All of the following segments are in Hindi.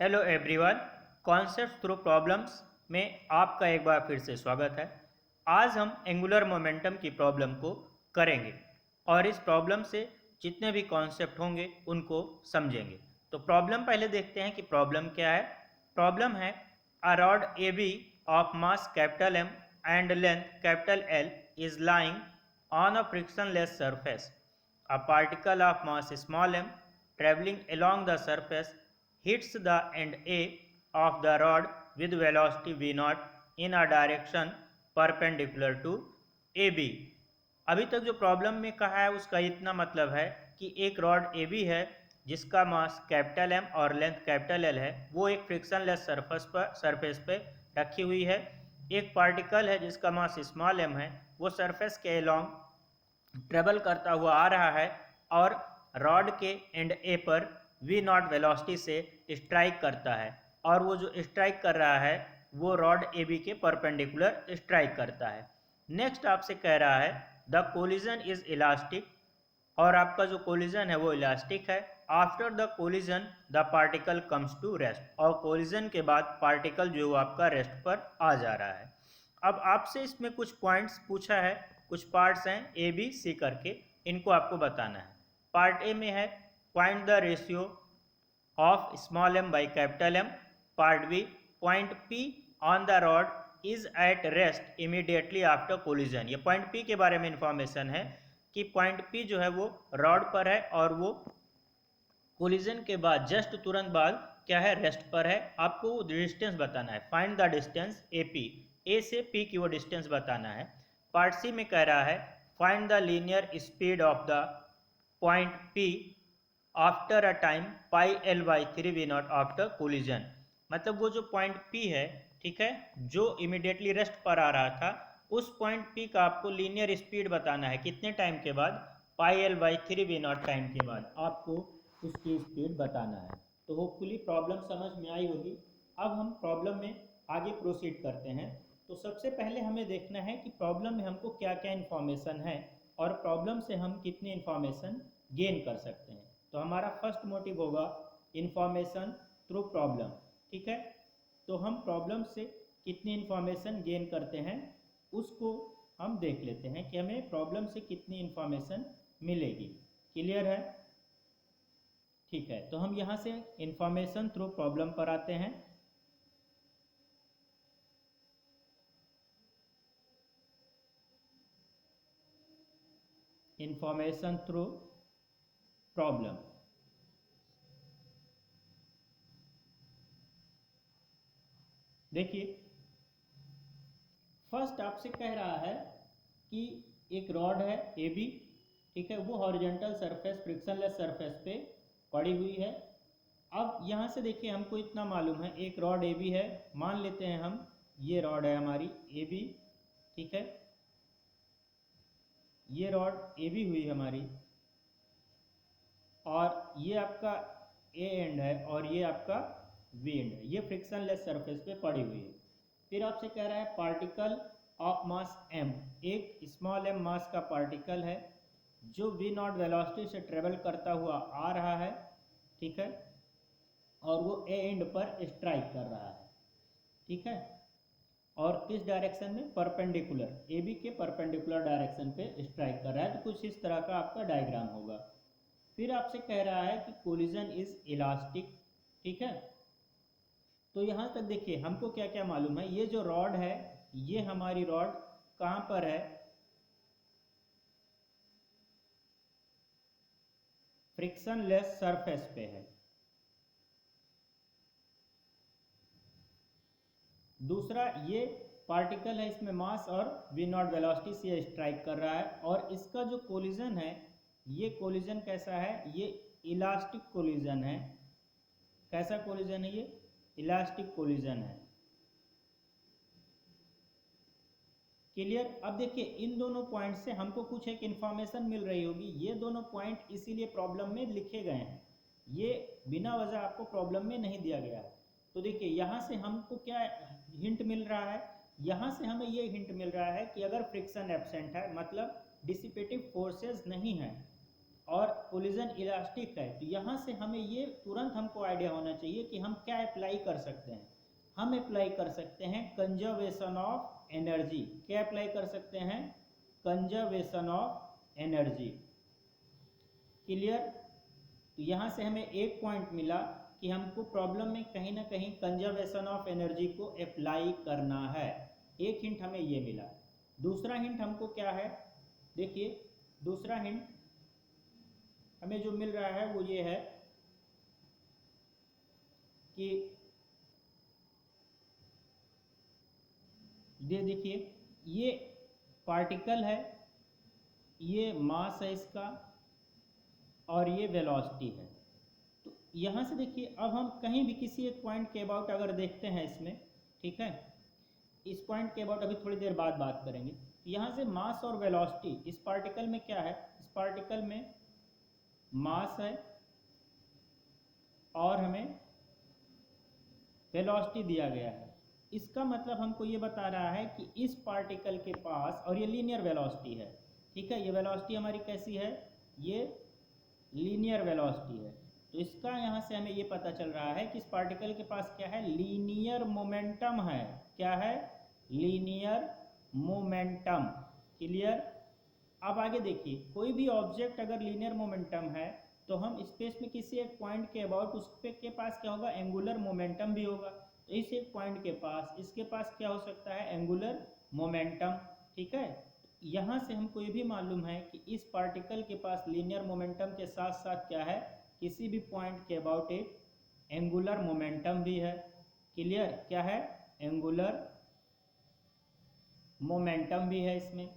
Hello everyone, concepts through problems में आपका एक बार फिर से स्वागत है। आज हम एंगुलर मोमेंटम की प्रॉब्लम को करेंगे और इस प्रॉब्लम से जितने भी कॉन्सेप्ट होंगे उनको समझेंगे। तो प्रॉब्लम पहले देखते हैं कि प्रॉब्लम क्या है। प्रॉब्लम है a rod A B of mass capital M and length capital L is lying on a frictionless surface. A particle of mass small m traveling along the surface hits the end A of the rod with velocity v0 in a direction perpendicular to AB. अभी तक जो प्रॉब्लम में कहा है उसका इतना मतलब है कि एक रॉड AB है जिसका मास कैपिटल M और लेंथ कैपिटल L है, वो एक फ्रिक्शनलेस सरफेस पे रखी हुई है। एक पार्टिकल है जिसका मास स्मॉल m है, वो सरफेस के अलोंग ट्रेवल करता हुआ आ रहा है और रॉड के एंड ए पर वी नॉट वेलोसिटी से स्ट्राइक करता है और वो जो स्ट्राइक कर रहा है वो रॉड ए बी के परपेंडिकुलर स्ट्राइक करता है। नेक्स्ट आपसे कह रहा है द कोलिजन इज इलास्टिक, और आपका जो कोलिजन है वो इलास्टिक है। After the collision the particle comes to rest, और कोलिजन के बाद पार्टिकल जो आपका रेस्ट पर आ जा रहा है। अब आपसे इसमें कुछ पॉइंट्स पूछा है, कुछ पार्ट्स हैं ए बी सी करके, इनको आपको बताना है। पार्ट ए में है find the ratio of small M by capital M. Part B point P on the rod is at rest immediately after collision. ये पॉइंट पी के बारे में इंफॉर्मेशन है कि पॉइंट पी जो है वो रॉड पर है और वो कोलिजन के बाद जस्ट तुरंत बाद क्या है, रेस्ट पर है। आपको डिस्टेंस बताना है, find the distance A P, A से पी की वो डिस्टेंस बताना है। पार्ट सी में कह रहा है find the linear speed of the point P after a time pi L by three V not after collision. मतलब वो जो पॉइंट पी है, ठीक है, जो इमिडिएटली रेस्ट पर आ रहा था, उस पॉइंट पी का आपको लीनियर स्पीड बताना है कितने टाइम के बाद, pi L by three V not time के बाद आपको उसकी स्पीड बताना है। तो होपफुली प्रॉब्लम समझ में आई होगी। अब हम प्रॉब्लम में आगे प्रोसीड करते हैं। तो सबसे पहले हमें देखना है कि प्रॉब्लम में हमको क्या क्या इन्फॉर्मेशन है और प्रॉब्लम से हम कितनी इन्फॉर्मेशन गेन कर सकते हैं। तो हमारा फर्स्ट मोटिव होगा इन्फॉर्मेशन थ्रू प्रॉब्लम, ठीक है। तो हम प्रॉब्लम से कितनी इन्फॉर्मेशन गेन करते हैं उसको हम देख लेते हैं कि हमें प्रॉब्लम से कितनी इन्फॉर्मेशन मिलेगी। क्लियर है? ठीक है, तो हम यहाँ से इन्फॉर्मेशन थ्रू प्रॉब्लम पर आते हैं। Information through problem. देखिए, फर्स्ट आपसे कह रहा है कि एक रॉड है ए बी, ठीक है, वो हॉरिजॉन्टल सरफेस फ्रिक्शनलेस सरफेस पे पड़ी हुई है। अब यहाँ से देखिए, हमको इतना मालूम है एक रॉड ए बी है, मान लेते हैं हम ये रॉड है हमारी ए बी, ठीक है, ये रॉड ए बी हुई हमारी और ये आपका ए एंड है और ये आपका बी एंड है। ये फ्रिक्शनलेस सरफेस पे पड़ी हुई है। फिर आपसे कह रहा है पार्टिकल ऑफ मास m, एक स्मॉल m मास का पार्टिकल है जो v नॉट वेलोसिटी से ट्रेवल करता हुआ आ रहा है, ठीक है, और वो ए एंड पर स्ट्राइक कर रहा है, ठीक है, और किस डायरेक्शन में, परपेंडिकुलर, ए बी के परपेंडिकुलर डायरेक्शन पे स्ट्राइक कर रहा है। तो कुछ इस तरह का आपका डायग्राम होगा। फिर आपसे कह रहा है कि कोलिजन इज इलास्टिक, ठीक है। तो यहां तक देखिए हमको क्या क्या मालूम है। ये जो रॉड है, ये हमारी रॉड कहां पर है, फ्रिक्शनलेस सरफेस पे है। दूसरा, ये पार्टिकल है, इसमें मास और वी नॉट वेलोसिटी से स्ट्राइक कर रहा है और इसका जो कोलिजन है, ये कोलिजन कैसा है, ये इलास्टिक कोलिजन है। कैसा कोलिजन है ये, इलास्टिक कोलिजन है। क्लियर? अब देखिए, इन दोनों पॉइंट से हमको कुछ एक इन्फॉर्मेशन मिल रही होगी। ये दोनों पॉइंट इसीलिए प्रॉब्लम में लिखे गए हैं, ये बिना वजह आपको प्रॉब्लम में नहीं दिया गया है। तो देखिए, यहाँ से हमको क्या हिंट मिल रहा है, यहाँ से हमें ये हिंट मिल रहा है कि अगर फ्रिक्शन एब्सेंट है, मतलब डिसिपेटिव फोर्सेस नहीं है और कोलिजन इलास्टिक है, तो यहाँ से हमें ये तुरंत हमको आइडिया होना चाहिए कि हम क्या अप्लाई कर सकते हैं। हम अप्लाई कर सकते हैं कंजर्वेशन ऑफ एनर्जी। क्या अप्लाई कर सकते हैं? Conservation of energy. क्लियर? तो यहाँ से हमें एक पॉइंट मिला कि हमको प्रॉब्लम में कहीं ना कहीं कंजर्वेशन ऑफ एनर्जी को अप्लाई करना है। एक हिंट हमें ये मिला। दूसरा हिंट हमको क्या है? देखिए, दूसरा हिंट हमें जो मिल रहा है वो ये है कि ये देखिए, ये पार्टिकल है, ये मास है इसका, और ये वेलोसिटी है। तो यहाँ से देखिए, अब हम कहीं भी किसी एक पॉइंट के अबाउट अगर देखते हैं इसमें, ठीक है, इस पॉइंट के अबाउट अभी थोड़ी देर बाद बात करेंगे। यहाँ से मास और वेलोसिटी, इस पार्टिकल में क्या है? इस पार्टिकल में मास है और हमें वेलोसिटी दिया गया है। इसका मतलब हमको ये बता रहा है कि इस पार्टिकल के पास, और ये लीनियर वेलोसिटी है, ठीक है, ये वेलोसिटी हमारी कैसी है? ये लीनियर वेलोसिटी है। तो इसका यहाँ से हमें ये पता चल रहा है कि इस पार्टिकल के पास क्या है? लीनियर मोमेंटम है। क्या है? Linear momentum. क्लियर? अब आगे देखिए, कोई भी ऑब्जेक्ट अगर लीनियर मोमेंटम है तो हम स्पेस में किसी एक पॉइंट के अबाउट उसके पास क्या होगा? एंगुलर मोमेंटम भी होगा। तो इस एक पॉइंट के पास इसके पास क्या हो सकता है? Angular momentum. ठीक है, यहाँ से हमको ये भी मालूम है कि इस पार्टिकल के पास लीनियर मोमेंटम के साथ साथ क्या है? किसी भी पॉइंट के अबाउट एक एंगुलर मोमेंटम भी है। क्लियर? क्या है? एंगुलर मोमेंटम भी है इसमें।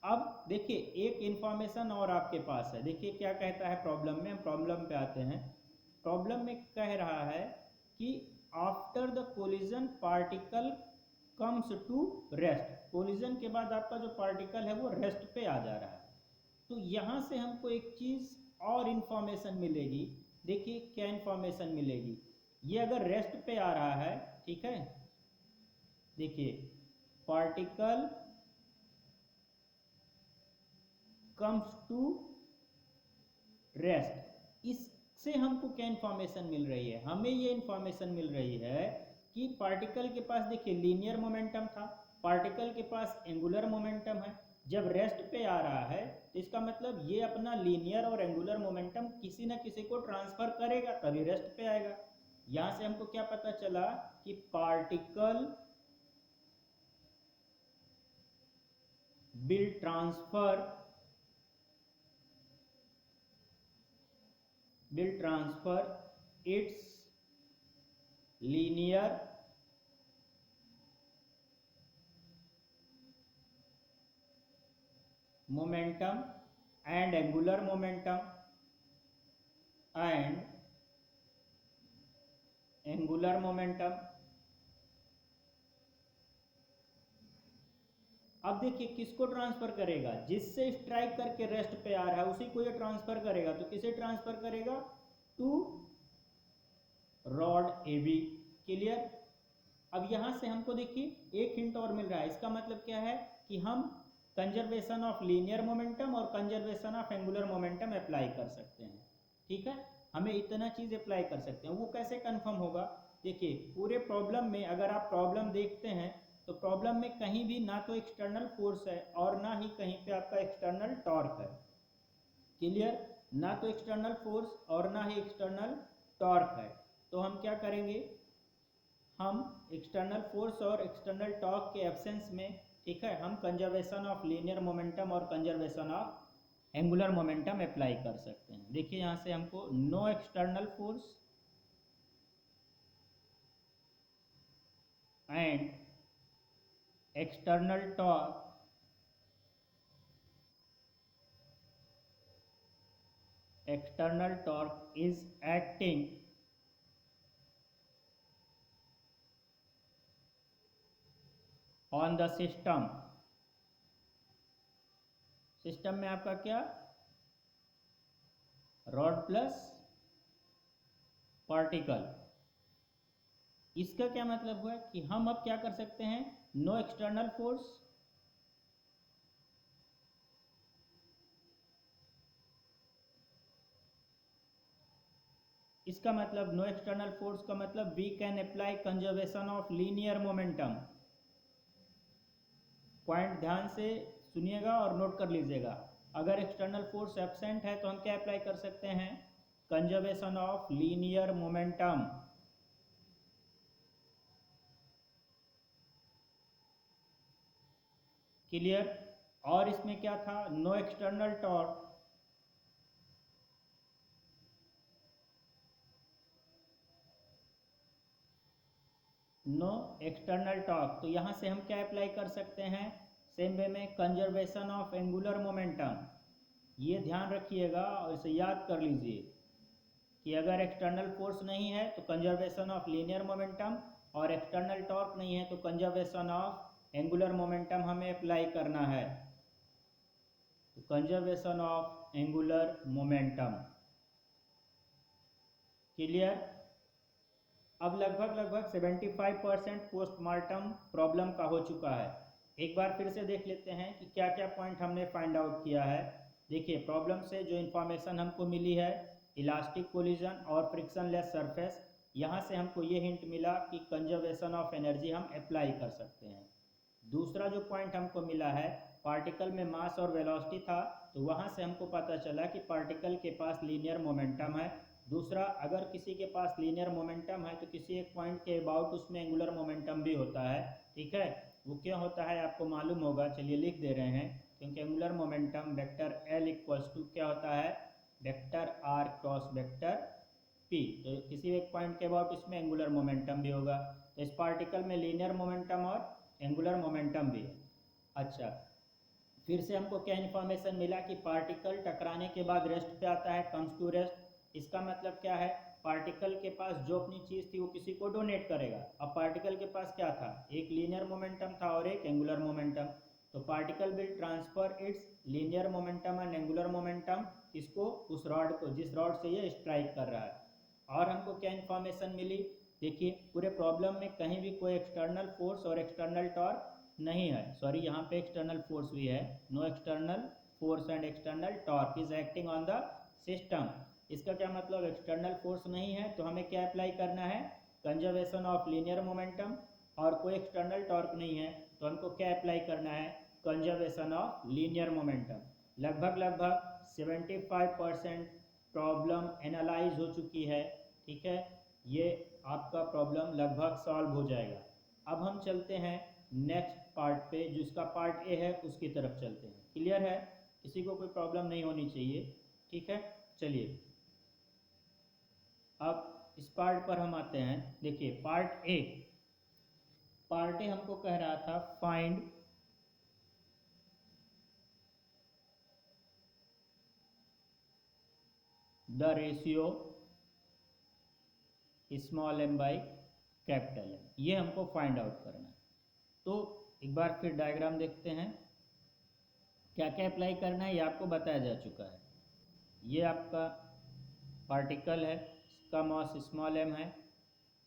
अब देखिए, एक इंफॉर्मेशन और आपके पास है। देखिए क्या कहता है प्रॉब्लम में। हम प्रॉब्लम पे आते हैं। प्रॉब्लम में कह रहा है कि after the collision particle comes to rest. Collision के बाद आपका जो पार्टिकल है वो रेस्ट पे आ जा रहा है। तो यहाँ से हमको एक चीज़ और इंफॉर्मेशन मिलेगी। देखिए क्या इंफॉर्मेशन मिलेगी। ये अगर रेस्ट पे आ रहा है, ठीक है, देखिए पार्टिकल कम्स टू रेस्ट, इससे हमको क्या इंफॉर्मेशन मिल रही है? हमें ये इंफॉर्मेशन मिल रही है कि पार्टिकल के पास देखिए लीनियर मोमेंटम था, पार्टिकल के पास एंगुलर मोमेंटम है। जब रेस्ट पे आ रहा है तो इसका मतलब ये अपना लीनियर और एंगुलर मोमेंटम किसी न किसी को ट्रांसफर करेगा, तभी रेस्ट पे आएगा। यहां से हमको क्या पता चला कि particle will transfer its linear momentum and angular momentum अब देखिए किसको ट्रांसफर करेगा? जिससे स्ट्राइक करके रेस्ट पे आ रहा है उसी को ये ट्रांसफर करेगा। तो किसे ट्रांसफर करेगा? To rod AB। क्लियर? अब यहां से हमको देखिए एक हिंट और मिल रहा है। इसका मतलब क्या है कि हम कंजर्वेशन ऑफ लीनियर मोमेंटम और conservation of angular momentum apply कर सकते हैं। ठीक है, हमें इतना चीज अप्लाई कर सकते हैं। वो कैसे कंफर्म होगा? देखिए पूरे प्रॉब्लम में अगर आप प्रॉब्लम देखते हैं तो प्रॉब्लम में कहीं भी ना तो एक्सटर्नल फोर्स है और ना ही कहीं पे आपका एक्सटर्नल टॉर्क है। क्लियर? ना तो एक्सटर्नल फोर्स और ना ही एक्सटर्नल टॉर्क है। तो हम क्या करेंगे? हम एक्सटर्नल फोर्स और एक्सटर्नल टॉर्क के एब्सेंस में, ठीक है, हम कंजर्वेशन ऑफ लीनियर मोमेंटम और conservation of angular momentum apply कर सकते हैं। देखिए यहाँ से हमको no external force and external torque is acting on the system में आपका क्या? Rod plus particle. इसका क्या मतलब हुआ कि हम अब क्या कर सकते हैं? नो एक्सटर्नल फोर्स इसका मतलब नो एक्सटर्नल फोर्स का मतलब we can apply conservation of linear momentum. Point ध्यान से सुनिएगा और नोट कर लीजिएगा। अगर एक्सटर्नल फोर्स एब्सेंट है तो हम क्या अप्लाई कर सकते हैं? Conservation of linear momentum. Clear? और इसमें क्या था? No external torque. No external torque, तो यहां से हम क्या अप्लाई कर सकते हैं? सेम वे में कंजर्वेशन ऑफ एंगुलर मोमेंटम। ये ध्यान रखिएगा और इसे याद कर लीजिए कि अगर एक्सटर्नल फोर्स नहीं है तो कंजर्वेशन ऑफ लीनियर मोमेंटम, और एक्सटर्नल टॉर्क नहीं है तो कंजर्वेशन ऑफ एंगुलर मोमेंटम हमें अप्लाई करना है। तो conservation of angular momentum. Clear? अब लगभग 75% पोस्टमार्टम प्रॉब्लम का हो चुका है। एक बार फिर से देख लेते हैं कि क्या क्या पॉइंट हमने फाइंड आउट किया है। देखिए, प्रॉब्लम से जो इन्फॉर्मेशन हमको मिली है, इलास्टिक कोलिजन और फ्रिक्शनलेस सरफेस, यहाँ से हमको ये हिंट मिला कि कंजर्वेशन ऑफ एनर्जी हम अप्लाई कर सकते हैं। दूसरा जो पॉइंट हमको मिला है, पार्टिकल में मास और वेलोसिटी था, तो वहाँ से हमको पता चला कि पार्टिकल के पास लीनियर मोमेंटम है। दूसरा, अगर किसी के पास लीनियर मोमेंटम है तो किसी एक पॉइंट के अबाउट उसमें एंगुलर मोमेंटम भी होता है। ठीक है, वो क्यों होता है आपको मालूम होगा, चलिए लिख दे रहे हैं। क्योंकि angular momentum vector L equals to क्या होता है? Vector R cross vector P. तो किसी एक पॉइंट के अबाउट इसमें एंगुलर मोमेंटम भी होगा। तो इस पार्टिकल में लीनियर मोमेंटम और एंगुलर मोमेंटम भी है। अच्छा, फिर से हमको क्या इन्फॉर्मेशन मिला कि पार्टिकल टकराने के बाद रेस्ट पे आता है, कम्स टू रेस्ट। इसका मतलब क्या है? पार्टिकल के पास जो अपनी चीज़ थी वो किसी को डोनेट करेगा। अब पार्टिकल के पास क्या था? एक लीनियर मोमेंटम था और एक एंगुलर मोमेंटम। तो particle will transfer it's linear momentum and angular momentum किसको? उस रॉड को, जिस रॉड से ये स्ट्राइक कर रहा है। और हमको क्या इन्फॉर्मेशन मिली? देखिए, पूरे प्रॉब्लम में कहीं भी कोई एक्सटर्नल फोर्स और एक्सटर्नल टॉर्क नहीं है। सॉरी, यहाँ पे एक्सटर्नल फोर्स भी है। No external force and external torque is acting on the system. इसका क्या मतलब? एक्सटर्नल फोर्स नहीं है तो हमें क्या अप्लाई करना है? Conservation of linear momentum. और कोई एक्सटर्नल टॉर्क नहीं है तो हमको क्या अप्लाई करना है? Conservation of linear momentum. लगभग 75% प्रॉब्लम एनालाइज हो चुकी है। ठीक है, ये आपका प्रॉब्लम लगभग सॉल्व हो जाएगा। अब हम चलते हैं नेक्स्ट पार्ट पे, जिसका पार्ट ए है, उसकी तरफ चलते हैं। क्लियर है? किसी को कोई प्रॉब्लम नहीं होनी चाहिए। ठीक है, चलिए अब इस पार्ट पर हम आते हैं। देखिए, पार्ट ए हमको कह रहा था find the ratio small M by capital M. ये हमको फाइंड आउट करना है। तो एक बार फिर डायग्राम देखते हैं। क्या क्या अप्लाई करना है ये आपको बताया जा चुका है। ये आपका पार्टिकल है, इसका मास स्मॉल एम है,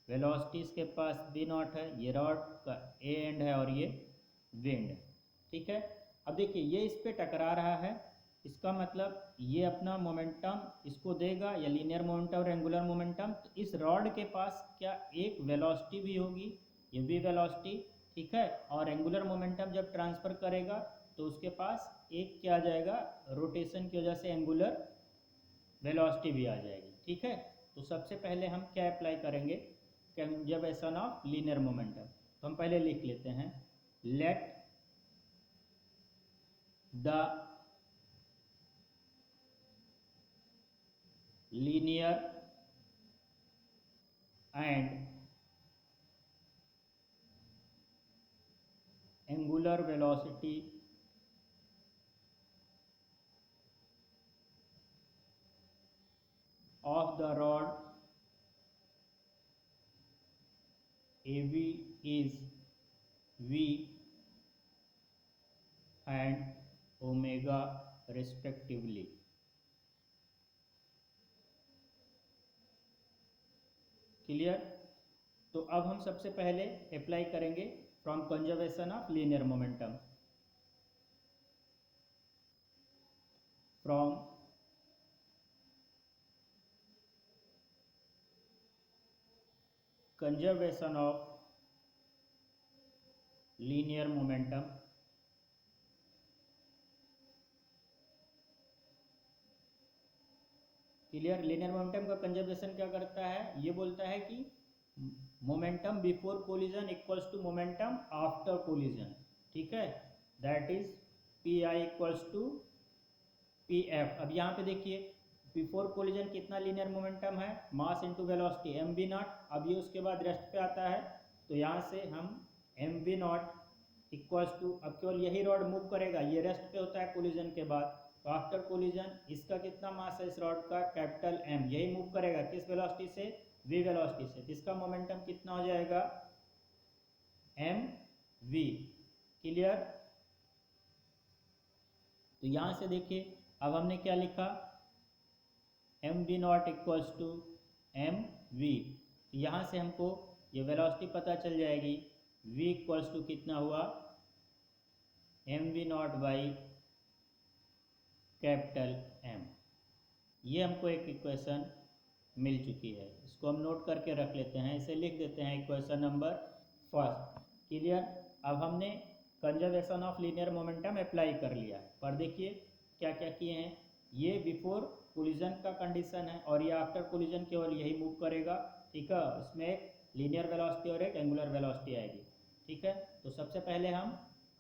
वेलोसिटी इसके पास v नॉट है, ये रॉड का ए एंड है और ये विंड है। ठीक है, अब देखिए ये इस पे टकरा रहा है, इसका मतलब ये अपना मोमेंटम इसको देगा, या लीनियर मोमेंटम और एंगुलर मोमेंटम। तो इस रॉड के पास क्या एक वेलोसिटी भी होगी, ये भी वेलोसिटी। ठीक है, और एंगुलर मोमेंटम जब ट्रांसफर करेगा तो उसके पास एक क्या आ जाएगा? रोटेशन की वजह से एंगुलर वेलोसिटी भी आ जाएगी। ठीक है, तो सबसे पहले हम क्या अप्लाई करेंगे? Conservation of linear momentum. तो हम पहले लिख लेते हैं, let the linear and angular velocity of the rod AB is V and omega respectively। क्लियर? तो अब हम सबसे पहले अप्लाई करेंगे from conservation of linear momentum, from conservation of linear momentum clear. Linear momentum का कंजर्वेशन क्या करता है, ये बोलता है कि momentum before collision equals to momentum after collision, ठीक है, that is P I equals to P F. अब यहाँ पे देखिए बिफोर कोलिजन कितना लीनियर मोमेंटम है, mass into velocity M V not. अब ये उसके बाद रेस्ट पे आता है, तो यहाँ से हम M V not equals to, अब केवल यही रॉड मूव करेगा, ये रेस्ट पे होता है कोलिजन के बाद, तो आफ्टर कोलिजन इसका कितना मास है इस रॉड का, कैपिटल एम, यही मूव करेगा किस वेलोसिटी से, वी वेलोसिटी से, तो इसका मोमेंटम कितना हो जाएगा, एम वी। क्लियर। तो यहां से देखिए अब हमने क्या लिखा, M V not equals to M V, तो यहां से हमको ये वेलोसिटी पता चल जाएगी, v इक्वल्स टू कितना हुआ, M V not by capital M. ये हमको एक इक्वेशन मिल चुकी है, इसको हम नोट करके रख लेते हैं, इसे लिख देते हैं इक्वेशन नंबर फर्स्ट। क्लियर। अब हमने conservation of linear momentum apply कर लिया, पर देखिए क्या क्या किए हैं, ये बिफोर कोलिजन का कंडीशन है और ये आफ्टर कोलिजन केवल यही मूव करेगा, ठीक है, इसमें एक लीनियर वेलोसिटी और एक एंगुलर वेलोसिटी आएगी, ठीक है। तो सबसे पहले हम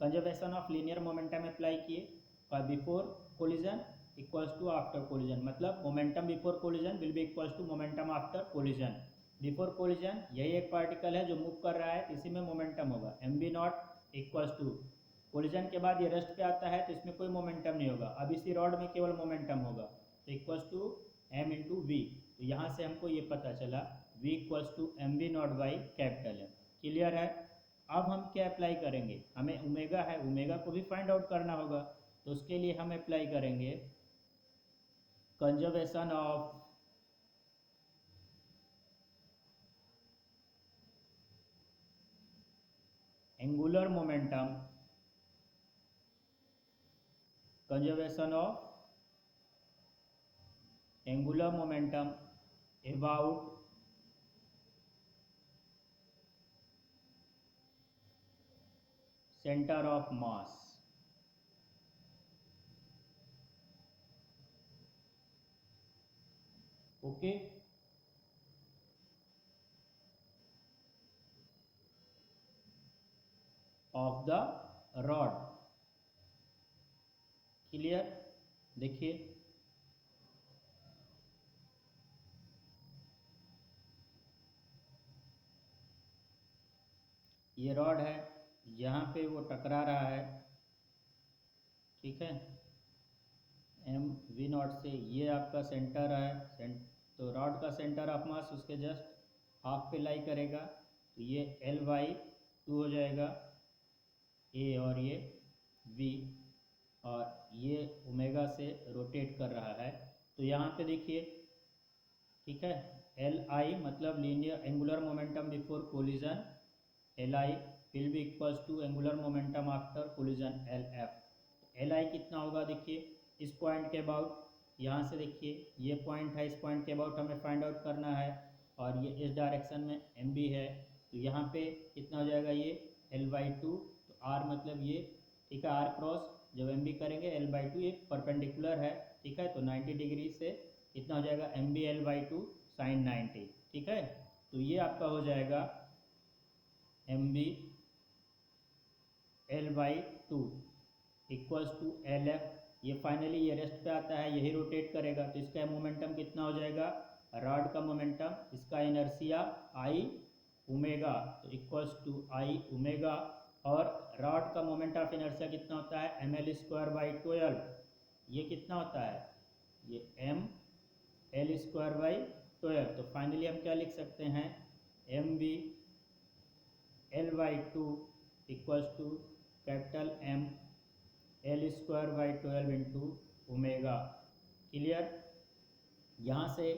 conservation of linear momentum apply किए, और before collision equals to after collision, मतलब momentum before collision will be equals to momentum after collision. Before collision यही एक पार्टिकल है जो मूव कर रहा है, इसी में मोमेंटम होगा, M B not equals to, collision के बाद ये रेस्ट पे आता है तो इसमें कोई मोमेंटम नहीं होगा, अब इसी रॉड में केवल मोमेंटम होगा, तो equals to M into V. तो यहाँ से हमको ये पता चला v equals to M V not by capital M. Clear है। अब हम क्या अप्लाई करेंगे, हमें ओमेगा है, ओमेगा को भी फाइंड आउट करना होगा, तो उसके लिए हम अप्लाई करेंगे conservation of angular momentum, conservation of angular momentum about centre of mass. Okay. Of the rod. Clear. देखिए ये रॉड है, यहाँ पे वो टकरा रहा है, ठीक है, एम वी नॉट से, ये आपका सेंटर है, तो रॉड का सेंटर ऑफ मास उसके जस्ट हाफ पे लाई करेगा, तो ये एल बाई टू हो जाएगा ए, और ये वी, और ये ओमेगा से रोटेट कर रहा है, तो यहाँ पे देखिए, ठीक है, एल आई मतलब linear angular momentum before collision, L I will be equals to angular momentum after collision L F. L I कितना होगा, देखिए इस पॉइंट के अबाउट, यहाँ से देखिए ये पॉइंट है, इस पॉइंट के अबाउट हमें फाइंड आउट करना है, और ये इस डायरेक्शन में एम बी है, तो यहाँ पे कितना हो जाएगा, ये एल बाई टू, तो आर मतलब ये, ठीक है, आर क्रॉस जब एम बी करेंगे एल बाई टू, ये परपेंडिकुलर है, ठीक है, तो 90 डिग्री से कितना हो जाएगा, M B L by two sine 90, ठीक है, तो ये आपका हो जाएगा M B L by two equals to L F. ये फाइनली ये रेस्ट पे आता है, यही रोटेट करेगा, तो इसका मोमेंटम कितना हो जाएगा, रॉड का मोमेंटम, इसका इनर्सिया आई ओमेगा, तो इक्वल्स टू आई ओमेगा, और रॉड का मोमेंट ऑफ इनर्सिया कितना होता है, एम एल स्क्वायर बाई 12, ये कितना होता है, ये एम एल स्क्वायर बाई 12, तो फाइनली हम क्या लिख सकते हैं, M B L by two equals to capital M L square by 12 into omega. Clear. यहाँ से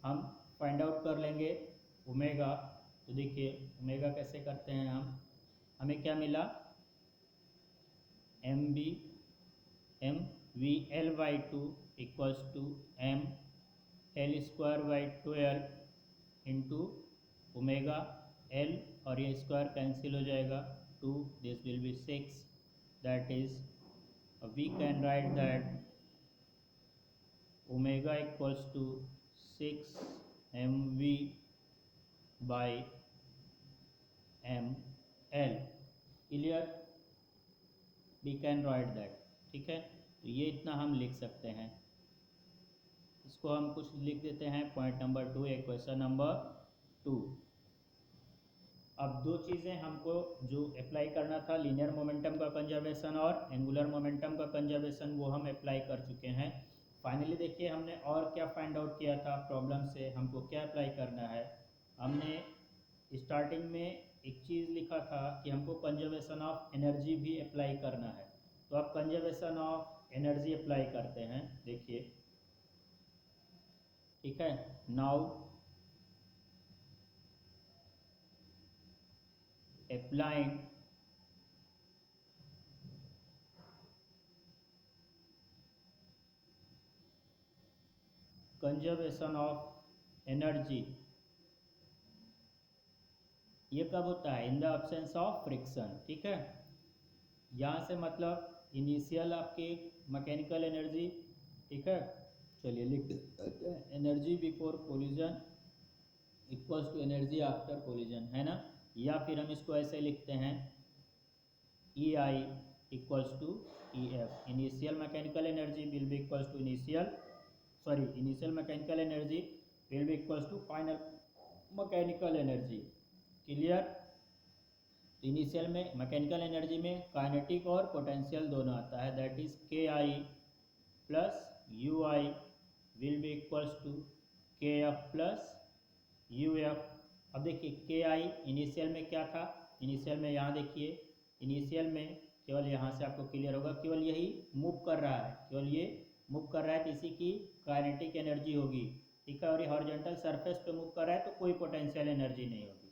हम फाइंड आउट कर लेंगे ओमेगा, तो देखिए ओमेगा कैसे करते हैं हम, हमें क्या मिला, M B M V L by two equals to M L square by 12 into omega L और ये स्क्वायर कैंसिल हो जाएगा 2, this will be 6, that is we can write that omega equals to 6 mv by ml। Clear, we can write that. ठीक है, तो ये इतना हम लिख सकते हैं। इसको हम कुछ लिख देते हैं पॉइंट नंबर 2, इक्वेशन नंबर 2। अब दो चीज़ें हमको जो अप्लाई करना था, लीनियर मोमेंटम का कंजर्वेशन और एंगुलर मोमेंटम का कंजर्वेशन, वो हम अप्लाई कर चुके हैं। फाइनली देखिए हमने और क्या फाइंड आउट किया था प्रॉब्लम से, हमको क्या अप्लाई करना है। हमने स्टार्टिंग में एक चीज़ लिखा था कि हमको कंजर्वेशन ऑफ एनर्जी भी अप्लाई करना है। तो अब कंजर्वेशन ऑफ एनर्जी अप्लाई करते हैं। देखिए, ठीक है, now applying conservation of energy, ये कब होता है? In the absence of friction. ठीक है, यहाँ से मतलब इनिशियल आपकी मैकेनिकल एनर्जी। ठीक है, चलिए लिख देते हैं, energy before collision equals to energy after collision, है ना। या फिर हम इसको ऐसे लिखते हैं E I equals to E F. Initial mechanical energy will be equals to initial mechanical energy will be equals to final mechanical energy. Clear. Initial में मैकेनिकल एनर्जी में काइनेटिक और पोटेंशियल दोनों आता है, that is K I plus U I will be equals to K F plus U F. अब देखिए के आई इनिशियल में क्या था, इनिशियल में यहाँ देखिए, इनिशियल में केवल यहाँ से आपको क्लियर होगा, केवल यही मूव कर रहा है, केवल ये मूव कर रहा है, तो इसी की काइनेटिक एनर्जी होगी। ठीक है, और ये हॉरिजॉन्टल सरफेस पे मूव कर रहा है तो कोई पोटेंशियल एनर्जी नहीं होगी।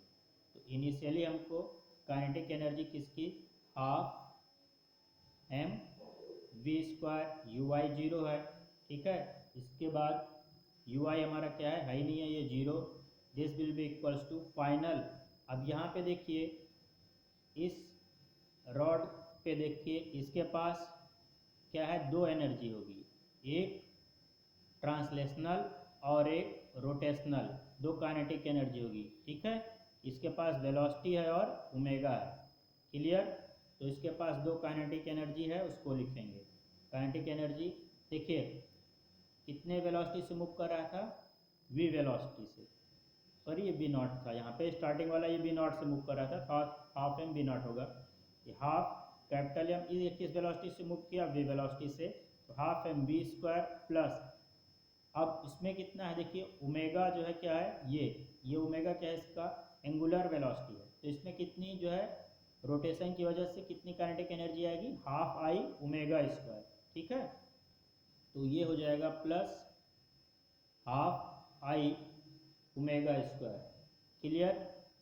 तो इनिशियली हमको काइनेटिक एनर्जी किसकी, half M V square, U I zero है। ठीक है, इसके बाद यू आई हमारा क्या है ही नहीं है, ये zero, this will be equals to final. अब यहाँ पे देखिए इस रॉड पे देखिए, इसके पास क्या है, दो एनर्जी होगी, एक ट्रांसलेशनल और एक रोटेशनल, दो काइनेटिक एनर्जी होगी। ठीक है, इसके पास वेलोसिटी है और ओमेगा है। क्लियर, तो इसके पास दो काइनेटिक एनर्जी है, उसको लिखेंगे। काइनेटिक एनर्जी देखिए कितने वेलोसिटी से मूव कर रहा था, वी वेलोसिटी से, सॉरी ये बी नॉट था, यहाँ पे स्टार्टिंग वाला ये बी नॉट से मूव कर रहा था, हाफ एम बी नॉट होगा। ये हाफ कैपिटल एम ये किस वेलोसिटी से मूव किया, वी वेलोसिटी से, तो half M B square plus, अब इसमें कितना है देखिए, ओमेगा जो है क्या है, ये ओमेगा क्या है, इसका एंगुलर वेलोसिटी है, तो इसमें कितनी जो है रोटेशन की वजह से कितनी काइनेटिक एनर्जी आएगी, हाफ आई ओमेगा स्क्वायर। ठीक है, तो ये हो जाएगा plus half I omega square. Clear,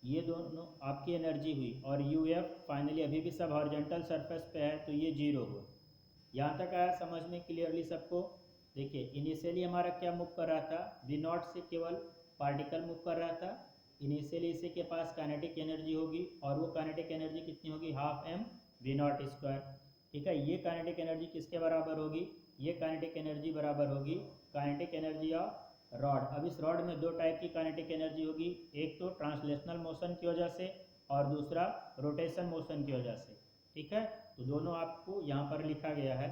ये दोनों आपकी एनर्जी हुई, और यू एफ फाइनली अभी भी सब हॉरिजॉन्टल सरफेस पे है तो ये जीरो हो। यहाँ तक आया समझ में क्लियरली सबको। देखिए इनिशियली हमारा क्या मूव कर रहा था, वी नॉट से केवल पार्टिकल मूव कर रहा था, इनिशियली इसी के पास काइनेटिक एनर्जी होगी, और वो काइनेटिक एनर्जी कितनी होगी, half M V not square. ठीक है, ये काइनेटिक एनर्जी किसके बराबर होगी, ये काइनेटिक एनर्जी बराबर होगी काइनेटिक एनर्जी ऑफ रॉड। अब इस रॉड में दो टाइप की काइनेटिक एनर्जी होगी, एक तो ट्रांसलेशनल मोशन की वजह से और दूसरा रोटेशन मोशन की वजह से। ठीक है, तो दोनों आपको यहाँ पर लिखा गया है।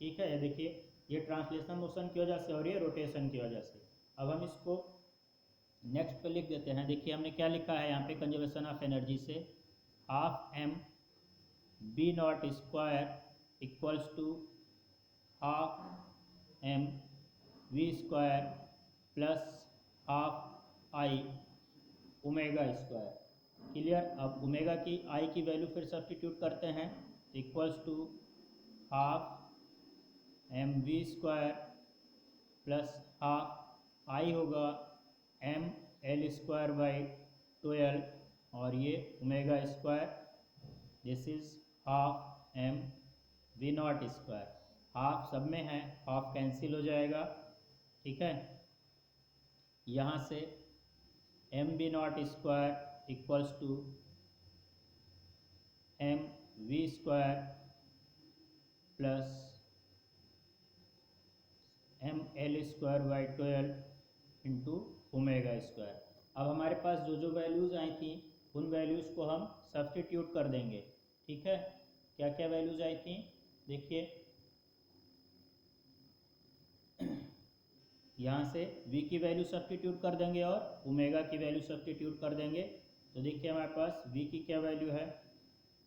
ठीक है, ये देखिए, ये ट्रांसलेशनल मोशन की वजह से और ये रोटेशन की वजह से। अब हम इसको नेक्स्ट पे लिख देते हैं। देखिए हमने क्या लिखा है यहाँ पे कंजर्वेशन ऑफ एनर्जी से, half M B not square equals to half M V square plus half I omega square. Clear, अब ओमेगा की आई की वैल्यू फिर सब्सटीट्यूट करते हैं, equals to half M V square plus half I होगा एम एल स्क्वायर बाई 12, और ये omega square, this is half M V not square. Half सब में है, हाफ कैंसिल हो जाएगा। ठीक है, यहाँ से M B not square equals to M V square plus M L square by 12 into omega square. अब हमारे पास जो जो वैल्यूज़ आई थी उन वैल्यूज़ को हम सब्स्टिट्यूट कर देंगे। ठीक है, क्या क्या वैल्यूज़ आई थी देखिए, यहाँ से v की वैल्यू सब्स्टिट्यूट कर देंगे और ओमेगा की वैल्यू सब्स्टिट्यूट कर देंगे। तो देखिए हमारे पास v की क्या वैल्यू है,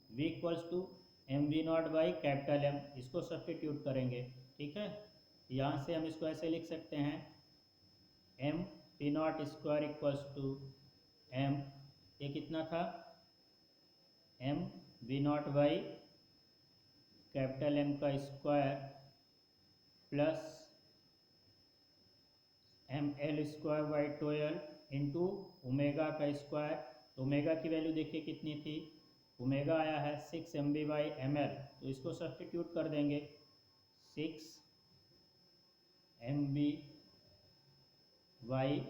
v equals to M V not by capital M, इसको सब्स्टिट्यूट करेंगे। ठीक है, यहाँ से हम इसको ऐसे लिख सकते हैं M P naught square equals to M, ये कितना था, M V not by capital M का square plus M L square by 12 into omega का स्क्वायर। तो ओमेगा की वैल्यू देखिए कितनी थी, ओमेगा आया है 6 M B by M L, तो इसको सब्स्टिट्यूट कर देंगे 6 M B by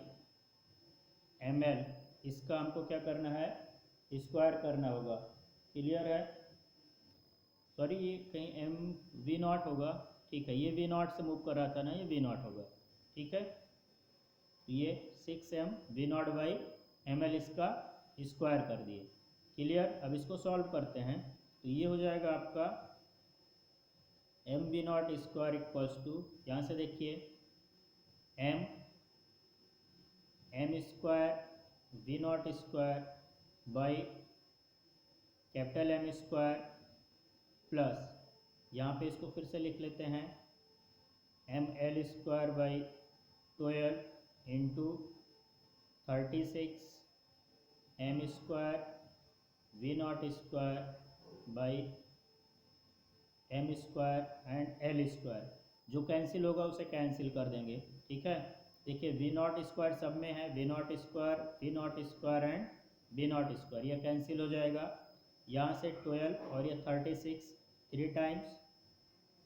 M L, इसका हमको क्या करना है, स्क्वायर करना होगा। क्लियर है, सॉरी ये कहीं एम वी नॉट होगा, ठीक है, ये वी नॉट से मूव कर रहा था ना, ये वी नॉट होगा। ठीक है, तो ये 6 M V not by M L इसका स्क्वायर कर दिए। क्लियर, अब इसको सॉल्व करते हैं, तो ये हो जाएगा आपका M V not square equals to, यहाँ से देखिए M square V not square by capital M square plus, यहाँ पे इसको फिर से लिख लेते हैं M L square by 12 into 36 M square V not square by M square and L square, जो कैंसिल होगा उसे कैंसिल कर देंगे। ठीक है, देखिए वी नॉट स्क्वायर सब में है, V not square and V not square, यह कैंसिल हो जाएगा। यहाँ से 12 और ये 36 3 टाइम्स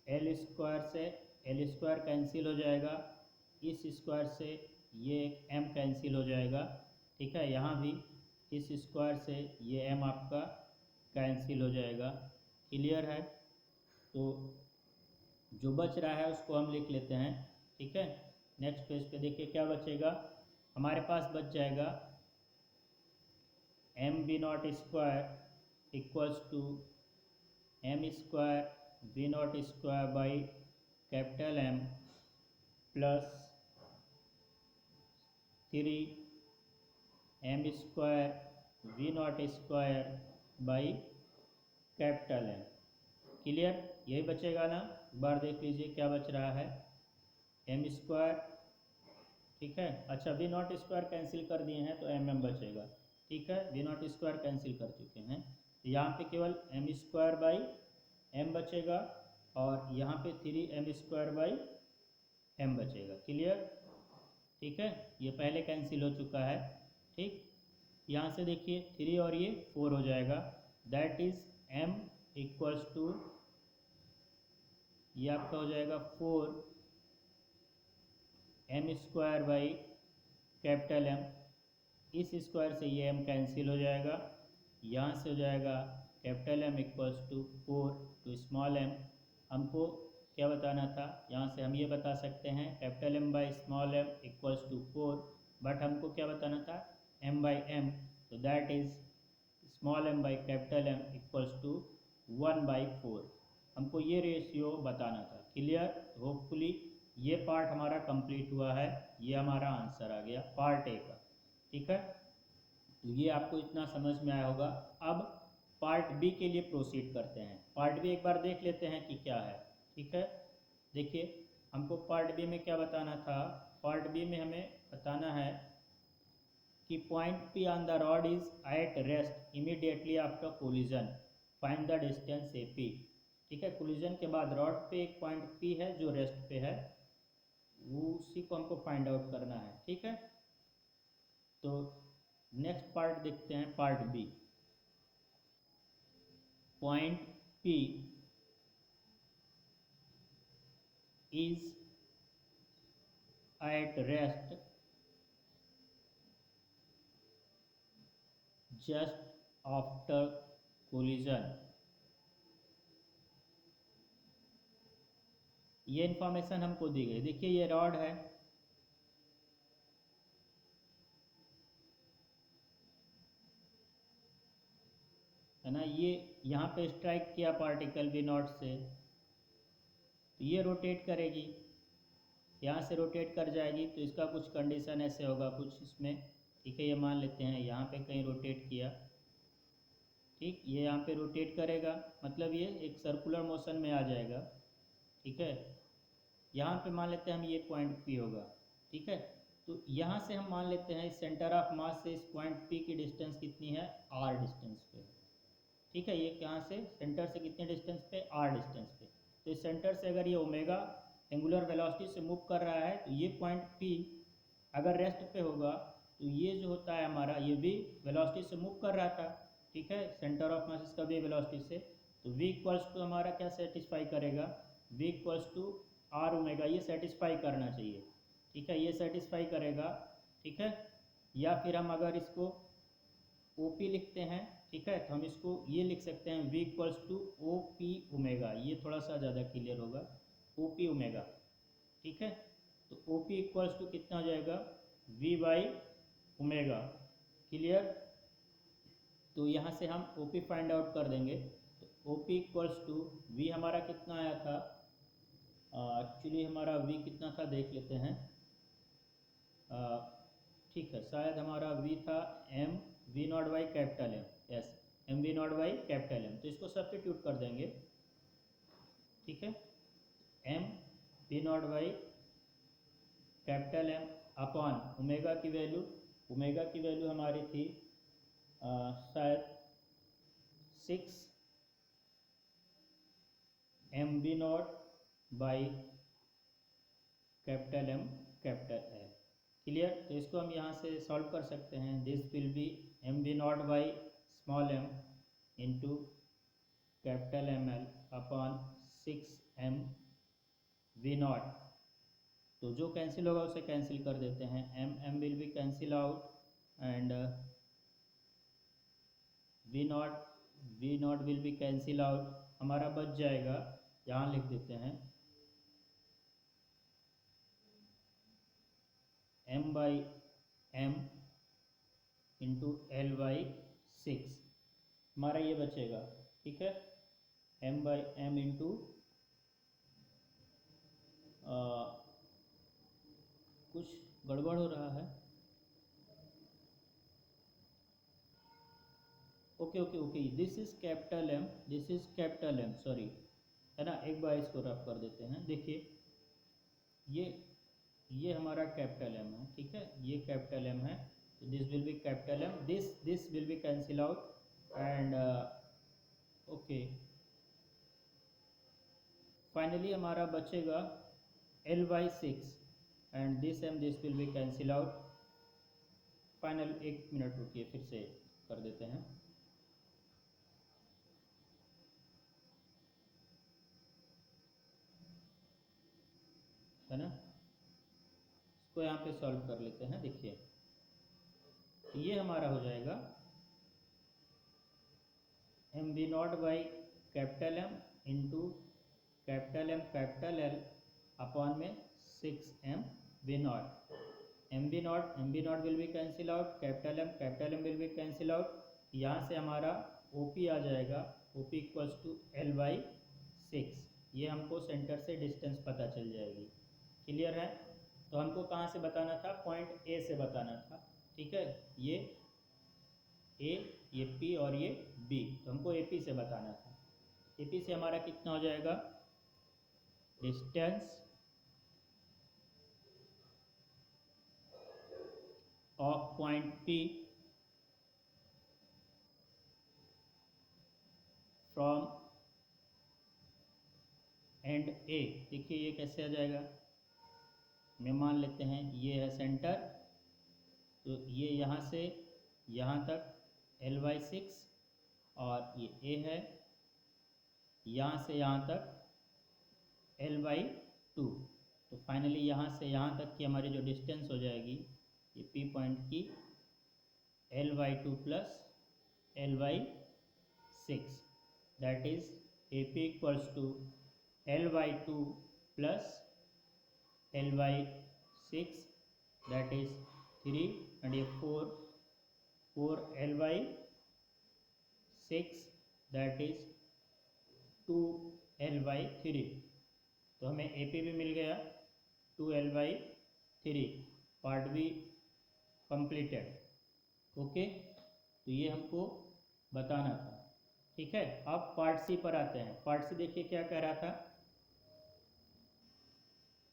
एल स्क्वायर से एल स्क्वायर कैंसिल हो जाएगा, इस स्क्वायर से ये एक एम कैंसिल हो जाएगा। ठीक है, यहाँ भी इस स्क्वायर से ये एम आपका कैंसिल हो जाएगा। क्लियर है, तो जो बच रहा है उसको हम लिख लेते हैं। ठीक है, नेक्स्ट पेज पे देखिए क्या बचेगा, हमारे पास बच जाएगा M V not square equals to M square V not square by capital M plus 3 M square V not square by capital M. Clear, यही बचेगा ना, एक बार देख लीजिए क्या बच रहा है, एम स्क्वायर, ठीक है, अच्छा वी नॉट स्क्वायर कैंसिल कर दिए हैं तो एम एम बचेगा। ठीक है, वी नॉट स्क्वायर कैंसिल कर चुके हैं, तो यहाँ पे केवल एम स्क्वायर बाई एम बचेगा और यहाँ पे 3 एम स्क्वायर बाई एम बचेगा। क्लियर, ठीक है, ये पहले कैंसिल हो चुका है। ठीक, यहाँ से देखिए 3 और ये 4 हो जाएगा, that is M equals to, ये आपका हो जाएगा 4 M square by capital M, इस स्क्वायर से ये एम कैंसिल हो जाएगा, यहाँ से हो जाएगा capital M equals to 4 to small M. हमको क्या बताना था, यहाँ से हम ये बता सकते हैं capital M by small M equals to 4, but हमको क्या बताना था एम बाई एम, तो that is small M by capital M equals to 1/4, हमको ये रेशियो बताना था। क्लियर, होपफुली ये पार्ट हमारा कंप्लीट हुआ है, ये हमारा आंसर आ गया पार्ट ए का। ठीक है, तो ये आपको इतना समझ में आया होगा। अब पार्ट बी के लिए प्रोसीड करते हैं। पार्ट बी एक बार देख लेते हैं कि क्या है। ठीक है, देखिए हमको पार्ट बी में क्या बताना था, पार्ट बी में हमें बताना है कि point P on the rod is at rest immediately after collision, find the distance A P. ठीक है, कोलिजन के बाद रॉड पे एक पॉइंट पी है जो रेस्ट पे है, उसी को हमको फाइंड आउट करना है। ठीक है, तो नेक्स्ट पार्ट देखते हैं, part B. Point P is at rest just after collision. ये इंफॉर्मेशन हमको दी गई। देखिए ये रॉड है ना, ये यहाँ पे स्ट्राइक किया पार्टिकल वी नॉट से, तो ये रोटेट करेगी, यहाँ से रोटेट कर जाएगी, तो इसका कुछ कंडीशन ऐसे होगा कुछ इसमें, ठीक है। ये मान लेते हैं यहाँ पे कहीं रोटेट किया, ठीक, ये यहाँ पे रोटेट करेगा, मतलब ये एक सर्कुलर मोशन में आ जाएगा, ठीक है। यहाँ पे मान लेते हैं हम ये पॉइंट पी होगा, ठीक है। तो यहाँ से हम मान लेते हैं इस सेंटर ऑफ मास से इस पॉइंट पी की डिस्टेंस कितनी है, आर डिस्टेंस पे, ठीक है। ये कहाँ से, सेंटर से कितने डिस्टेंस पे, आर डिस्टेंस पे। तो इस सेंटर से अगर ये ओमेगा एंगुलर वेलोसिटी से मूव कर रहा है, तो ये पॉइंट पी अगर रेस्ट पे होगा, तो ये जो होता है हमारा, ये भी वेलोसिटी से मूव कर रहा था, ठीक है, सेंटर ऑफ मास इसका भी वेलोसिटी से। तो v इक्वल्स टू हमारा क्या सेटिस्फाई करेगा, v equals to R omega, ये सेटिस्फाई करना चाहिए, ठीक है, ये सेटिस्फाई करेगा, ठीक है। या फिर हम अगर इसको OP लिखते हैं, ठीक है, तो हम इसको ये लिख सकते हैं v equals to OP omega, ये थोड़ा सा ज़्यादा क्लियर होगा, OP ओमेगा, ठीक है। तो OP इक्वल्स टू कितना हो जाएगा, v बाई ओमेगा, क्लियर। तो यहाँ से हम OP फाइंड आउट कर देंगे। तो OP इक्वल्स टू v हमारा कितना आया था, एक्चुअली हमारा v कितना था देख लेते हैं, ठीक है, शायद हमारा v था m v not by capital M, yes, m v not by capital M। तो इसको सब्स्टिट्यूट कर देंगे, ठीक है, m v not by capital M upon omega की वैल्यू, ओमेगा की वैल्यू हमारी थी शायद 6 m v not by capital M capital L, clear. तो इसको हम यहाँ से सॉल्व कर सकते हैं। This will B m v not by small m into capital M L upon 6 m v not. तो जो कैंसिल होगा उसे कैंसिल कर देते हैं, m will be cancel out and v नॉट विल बी कैंसिल आउट, हमारा बच जाएगा, यहाँ लिख देते हैं m by m into L by 6, हमारा ये बचेगा, ठीक है, m बाई m इंटू कुछ गड़बड़ हो रहा है, okay, this is capital M, this is capital M, sorry, है ना। एक बार इसको रब कर देते हैं, देखिए ये हमारा कैपिटल M है, ठीक है, ये कैपिटल M है, तो this will B capital M, this will be cancel out and okay, finally हमारा बचेगा L by 6 and this will be cancel out. Final, एक मिनट रुकिए, फिर से कर देते हैं, है ना। इसको यहाँ पे सॉल्व कर लेते हैं, देखिए ये हमारा हो जाएगा m v not by capital M into capital M capital L upon में 6 m v not, m v नॉट will be cancel out, capital M will be cancel out, यहाँ से हमारा OP आ जाएगा, OP equals to L by 6, ये हमको सेंटर से डिस्टेंस पता चल जाएगी, क्लियर है। तो हमको कहाँ से बताना था, पॉइंट A से बताना था, ठीक है, ये A, ये P और ये B, तो हमको AP से बताना था। AP से हमारा कितना हो जाएगा, distance of point P from and A, देखिए ये कैसे आ जाएगा, मैं मान लेते हैं ये है सेंटर, तो ये यहाँ से यहाँ तक L बाई 6 और ये A है, यहाँ से यहाँ तक L बाई 2, तो फाइनली यहाँ से यहाँ तक की हमारी जो डिस्टेंस हो जाएगी ये P पॉइंट की L by 2 plus L/6, that is AP equals to L/2 plus L/6, that is 3, and ये 4 L/6, that is 2L/3। तो हमें AP भी मिल गया 2L/3, पार्ट भी कंप्लीटेड। ओके, तो ये हमको बताना था। ठीक है, अब पार्ट सी पर आते हैं। पार्ट सी देखिए क्या कह रहा था।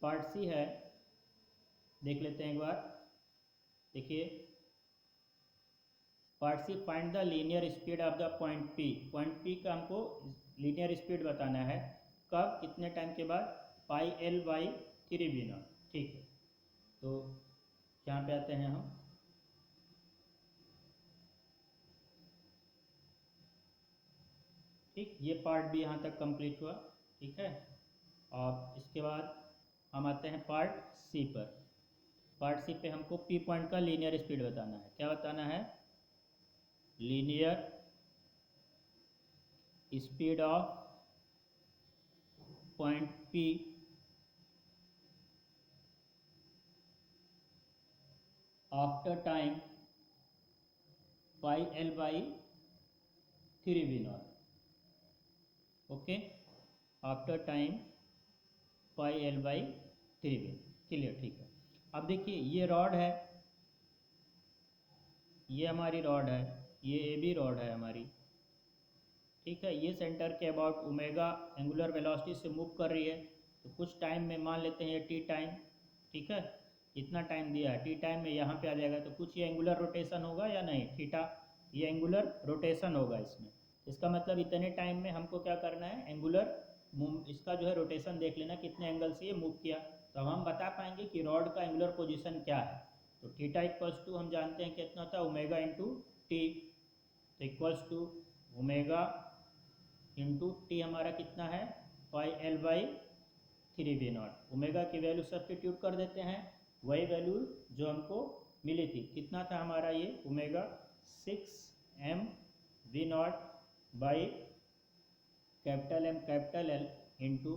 पार्ट सी है, देख लेते हैं एक बार। देखिए part C, find the linear speed of the point P. Point P का हमको लीनियर स्पीड बताना है, कब, कितने टाइम के बाद, पाई L/3 V0। ठीक है, तो यहाँ पे आते हैं हम। ठीक, ये पार्ट भी यहाँ तक कंप्लीट हुआ। ठीक है, और इसके बाद हम आते हैं पार्ट सी पर। पार्ट सी पे हमको पी पॉइंट का लीनियर स्पीड बताना है। क्या बताना है? Linear speed of point P after time pi L/3 V0। Okay, after time pi L/3 V। Clear? ठीक है, अब देखिए ये रॉड है, ये हमारी रॉड है, ये ए बी रॉड है हमारी। ठीक है, ये सेंटर के अबाउट ओमेगा एंगुलर वेलोसिटी से मूव कर रही है। तो कुछ टाइम में मान लेते हैं ये टी टाइम। ठीक है, इतना टाइम दिया है, टी टाइम में यहाँ पे आ जाएगा। तो कुछ ये एंगुलर रोटेशन होगा या नहीं, थीटा, ये एंगुलर रोटेशन होगा इसमें। इसका मतलब इतने टाइम में हमको क्या करना है, एंगुलर इसका जो है रोटेशन देख लेना, कितने एंगल से ये मूव किया। तो हम बता पाएंगे कि रॉड का एंगुलर पोजीशन क्या है। तो थीटा इक्वल्स टू हम जानते हैं कितना होता है, ओमेगा इंटू टी। तो equals to omega into T हमारा कितना है, पाई L/3 V0। ओमेगा की वैल्यू सब्स्टिट्यूट कर देते हैं, वही वैल्यू जो हमको मिली थी। कितना था हमारा ये, omega 6m V0 by capital M capital L into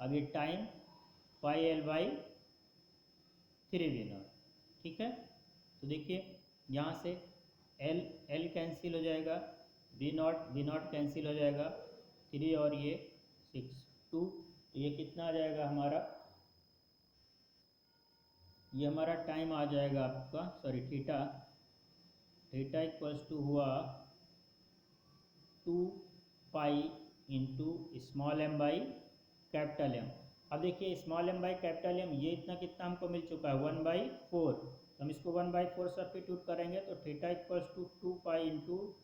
अभी टाइम पाई L/3 V0। ठीक है, तो देखिए यहाँ से L कैंसिल हो जाएगा, V0 कैंसिल हो जाएगा, 3 और ये 6 2। तो ये कितना आ जाएगा हमारा, ये हमारा टाइम आ जाएगा आपका, sorry theta. Theta equals to हुआ 2 pi into small m by capital M। अब देखिए small m by capital M, ये इतना कितना हमको मिल चुका है, 1/4। तो हम इसको 1/4 सब्स्टिट्यूट करेंगे तो theta equals to 2 pi into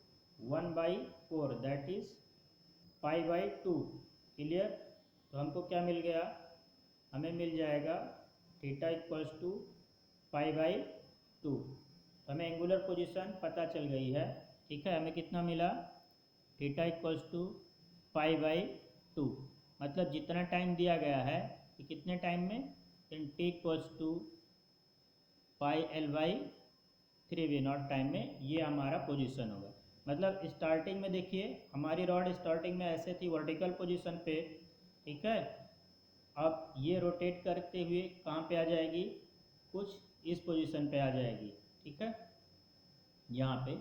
1/4, that is π/2। Clear? तो हमको क्या मिल गया, हमें मिल जाएगा थीटा इक्वल्स टू π/2। तो हमें एंगुलर पोजीशन पता चल गई है। ठीक है, हमें कितना मिला, थीटा इक्वल्स टू π/2। मतलब जितना टाइम दिया गया है कि कितने टाइम में, T equals to pi L/3 V0 time में ये हमारा पोजीशन होगा। मतलब स्टार्टिंग में देखिए हमारी रॉड स्टार्टिंग में ऐसे थी वर्टिकल पोजीशन पे। ठीक है, अब ये रोटेट करते हुए कहाँ पे आ जाएगी, कुछ इस पोजीशन पे आ जाएगी। ठीक है, यहाँ पे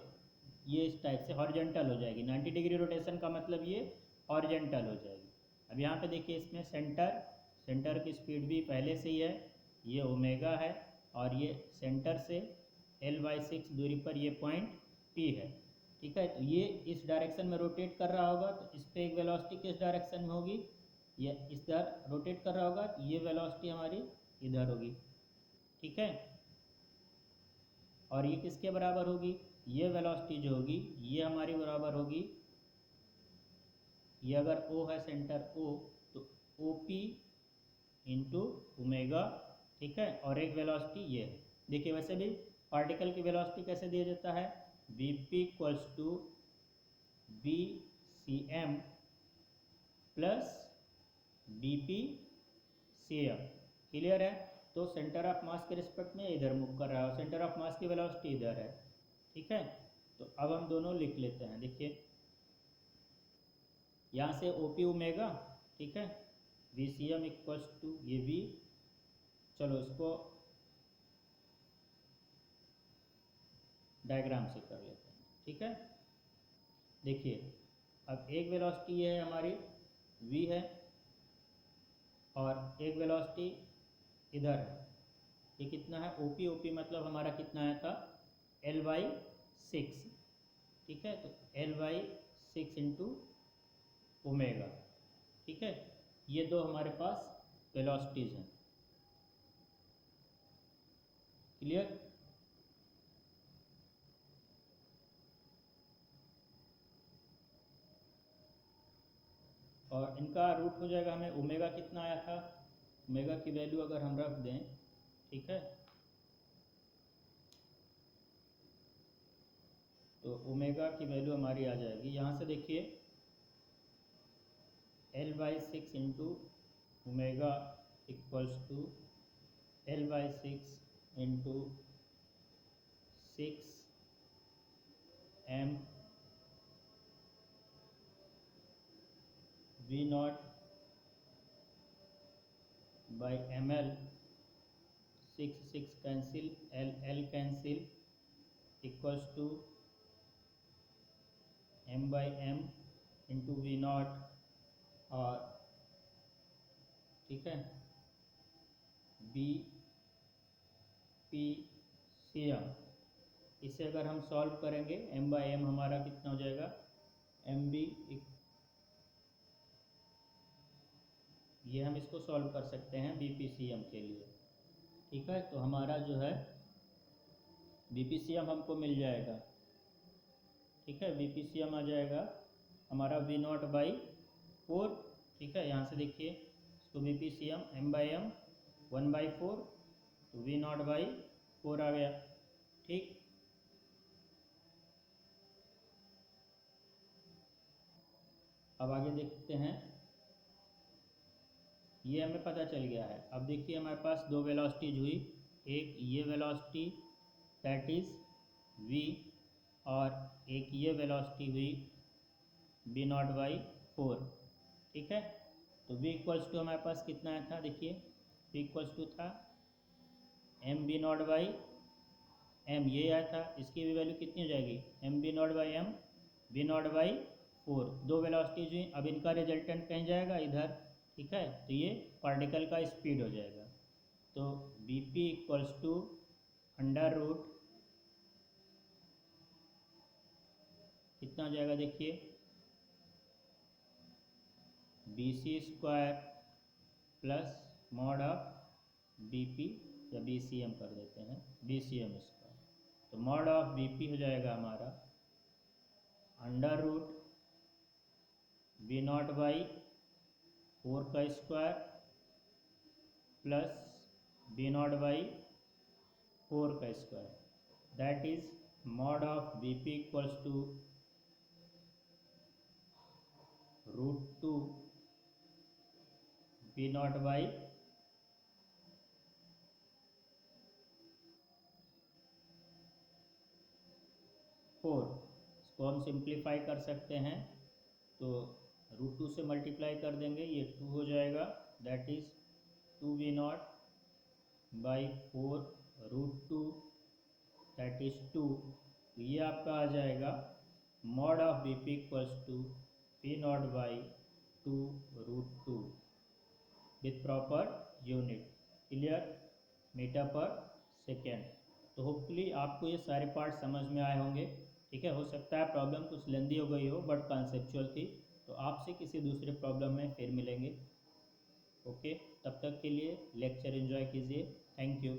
ये इस टाइप से हॉरिजॉन्टल हो जाएगी। 90 डिग्री रोटेशन का मतलब ये हॉरिजॉन्टल हो जाएगी। अब यहाँ पे देखिए इसमें सेंटर की स्पीड भी पहले से ही है, ये ओमेगा है, और ये सेंटर से L/6 दूरी पर ये पॉइंट P है। ठीक है, तो ये इस डायरेक्शन में रोटेट कर रहा होगा, तो इस पर एक वेलोसिटी किस डायरेक्शन में होगी, ये इधर रोटेट कर रहा होगा, तो ये वेलोसिटी हमारी इधर होगी। ठीक है, और ये किसके बराबर होगी, ये वेलोसिटी जो होगी ये हमारी बराबर होगी, ये अगर O है सेंटर O, तो OP इंटू ओमेगा। ठीक है, और एक वेलोसिटी ये है। देखिए वैसे भी पार्टिकल की वेलोसिटी कैसे दिया जाता है, Vp equals to VCM plus BPCM। Clear है? तो सेंटर ऑफ मास के रिस्पेक्ट में इधर मूव कर रहा है, सेंटर ऑफ मास की वेलोसिटी इधर है। ठीक है, तो अब हम दोनों लिख लेते हैं। देखिए यहाँ से OP ओमेगा, ठीक है, VCM इक्वल्स टू ये V, चलो इसको डायग्राम से कर लेते हैं, ठीक है। देखिए अब एक वेलोसिटी है हमारी V है और एक वेलोसिटी इधर है, ये कितना है OP मतलब हमारा कितना आया था L/6, ठीक है। तो L/6 इंटू ओमेगा, ठीक है। ये दो हमारे पास वेलोसिटीज हैं, क्लियर। और इनका रूट हो जाएगा, हमें ओमेगा कितना आया था, ओमेगा की वैल्यू अगर हम रख दें, ठीक है, तो ओमेगा की वैल्यू हमारी आ जाएगी यहाँ से। देखिए L/6 into omega equals to L/6 into 6m V0 by ml, 6 cancel, L cancel, equals to m/m into V0 और, ठीक है, BPCM। इसे अगर हम सॉल्व करेंगे m/m हमारा कितना हो जाएगा MB, ये हम इसको सॉल्व कर सकते हैं BPCM के लिए, ठीक है। तो हमारा जो है BPCM हमको मिल जाएगा, ठीक है। BPCM आ जाएगा हमारा V0/4, ठीक है। यहाँ से देखिए इसको BPCM m/m 1/4, तो V0/4 आ गया, ठीक। अब आगे देखते हैं, ये हमें पता चल गया है। अब देखिए हमारे पास दो वेलोसिटीज हुई, एक ये वेलोसिटी दैट इज V और एक ये वेलोसिटी हुई V0/4, ठीक है। तो V इक्वल्स टू हमारे पास कितना आया था, देखिए V इक्वल्स टू था mV0/m, ये आया था, इसकी भी वैल्यू कितनी हो जाएगी mV0/m V0/4, दो वेलोसिटीज हुई। अब इनका रिजल्टेंट कहीं जाएगा इधर, ठीक है, तो ये पार्टिकल का स्पीड हो जाएगा। तो BP equals to under root कितना हो जाएगा, देखिए BC² plus mod of BP, या BCM कर देते हैं, BCM²। तो मॉड ऑफ BP हो जाएगा हमारा अंडर रूट V0/4 का स्क्वायर प्लस V0/4 का square, that is mod of BP equals to √2 V0/4। इसको हम सिंप्लीफाई कर सकते हैं, तो √2 से मल्टीप्लाई कर देंगे, ये 2 हो जाएगा, that is 2V0/4 √2, that is 2। तो ये आपका आ जाएगा mod of BP equals to V0/2 √2 with proper unit, clear, metre per second. तो होपफुली आपको ये सारे पार्ट समझ में आए होंगे, ठीक है। हो सकता है प्रॉब्लम कुछ लेंदी हो गई हो, बट कॉन्सेप्चुअल थी। तो आपसे किसी दूसरे प्रॉब्लम में फिर मिलेंगे, ओके। तब तक के लिए लेक्चर एंजॉय कीजिए, थैंक यू।